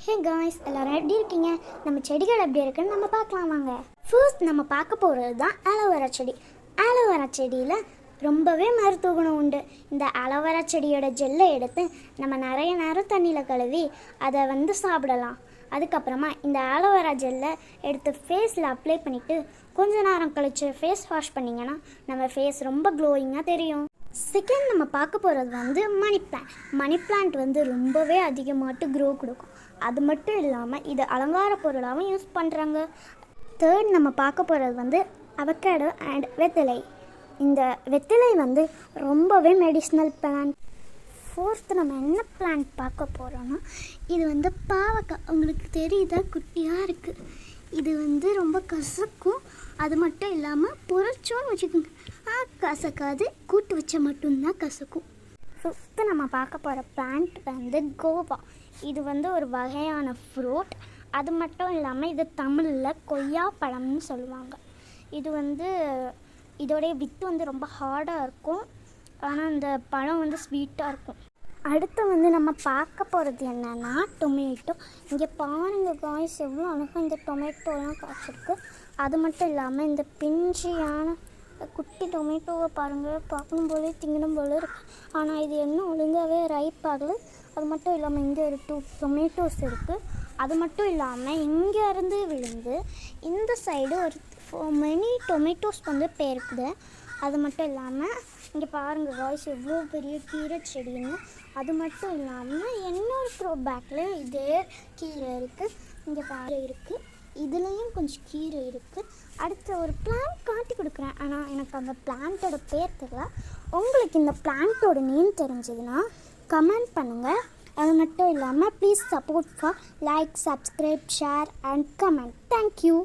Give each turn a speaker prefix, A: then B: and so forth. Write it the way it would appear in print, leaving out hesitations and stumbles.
A: Hey guys, எல்லோரும் எப்படி இருக்கீங்க? நம்ம செடிகள் எப்படி இருக்குன்னு நம்ம பார்க்கலாம் வாங்க. ஃபர்ஸ்ட் நம்ம பார்க்க போகிறது தான் ஆலோவேரா செடி. ஆலோவேரா செடியில் ரொம்பவே மருத்துவ குணம் உண்டு. இந்த ஆலோவேரா செடியோட ஜெல்லை எடுத்து நம்ம நிறைய நேரம் தண்ணியில் கழுவி அதை சாப்பிடலாம். அதுக்கப்புறமா இந்த ஆலோவேரா ஜெல்லை எடுத்து ஃபேஸில் அப்ளை பண்ணிவிட்டு கொஞ்ச நேரம் கழித்து ஃபேஸ் வாஷ் பண்ணிங்கன்னா நம்ம ஃபேஸ் ரொம்ப க்ளோயிங்காக தெரியும். செகண்ட் நம்ம பார்க்க போகிறது மணி பிளான்ட் ரொம்பவே அதிகமாட்டு க்ரோ கொடுக்கும். அது மட்டும் இல்லாமல் இது அலங்கார பொருளாகவும் யூஸ் பண்ணுறாங்க. தேர்ட் நம்ம பார்க்க போகிறது அவகேடோ அண்ட் வெத்திலை. இந்த வெத்திலை ரொம்பவே மெடிசினல் பிளான்ட். ஃபோர்த்து நம்ம என்ன பிளான்ட் பார்க்க போகிறோன்னா இது பாவக்காய். உங்களுக்கு தெரியுதா, குட்டியாக இருக்குது. இது ரொம்ப கசக்கும். அது மட்டும் இல்லாமல் பொரிச்சோன்னு வச்சுக்கோங்க, கசக்காது. கூட்டு வச்ச மட்டும்தான் கசக்கும். ஃபிஃப்த்து நம்ம பார்க்க போகிற பிளான்ட் கோவா. இது ஒரு வகையான ஃப்ரூட். அது மட்டும் இல்லாமல் இது தமிழில் கொய்யா பழம்னு சொல்லுவாங்க. இது இதோடைய வித்து ரொம்ப ஹார்டாக இருக்கும். ஆனால் இந்த பழம் ஸ்வீட்டாக இருக்கும். அடுத்து நம்ம பார்க்க போகிறது என்னென்னா டொமேட்டோ. இங்கே பாருங்கள் காய்ஸ், எவ்வளோ அழகாக இந்த டொமேட்டோலாம் காய்ச்சிருக்கு. அது மட்டும் இல்லாமல் இந்த பிஞ்சியான குட்டி டொமேட்டோவை பாருங்கள், பார்க்கணும் போலே திங்கணும் போல இருக்குது. ஆனால் இது இன்னும் ஒழுங்காகவே ரைப் ஆகலை. அது மட்டும் இல்லாமல் இங்கே ஒரு 2 டொமேட்டோஸ் இருக்குது. அது மட்டும் இல்லாமல் இங்கேருந்து விழுந்து இந்த சைடு ஒரு மெனி டொமேட்டோஸ் பேருக்குது. அது மட்டும் இல்லாமல் இங்கே பாருங்கள் காய்ஸ், எவ்வளோ பெரிய கீரை செடின்னு. அது மட்டும் இல்லாமல் இன்னொரு க்ரோ பேக்கில் இதே கீரை இருக்குது. இங்கே பாரு இருக்குது, இதுலேயும் கொஞ்சம் கீரை இருக்குது. அடுத்த ஒரு பிளான்ட் காட்டி கொடுக்குறேன், ஆனால் எனக்கு அந்த பிளான்ட்டோட பேர் தெரியல. உங்களுக்கு இந்த பிளான்ட்டோட நேம் தெரிஞ்சதுன்னா கமெண்ட் பண்ணுங்கள். அது மட்டும் இல்லாமல் please support for like, subscribe, share and comment. Thank you.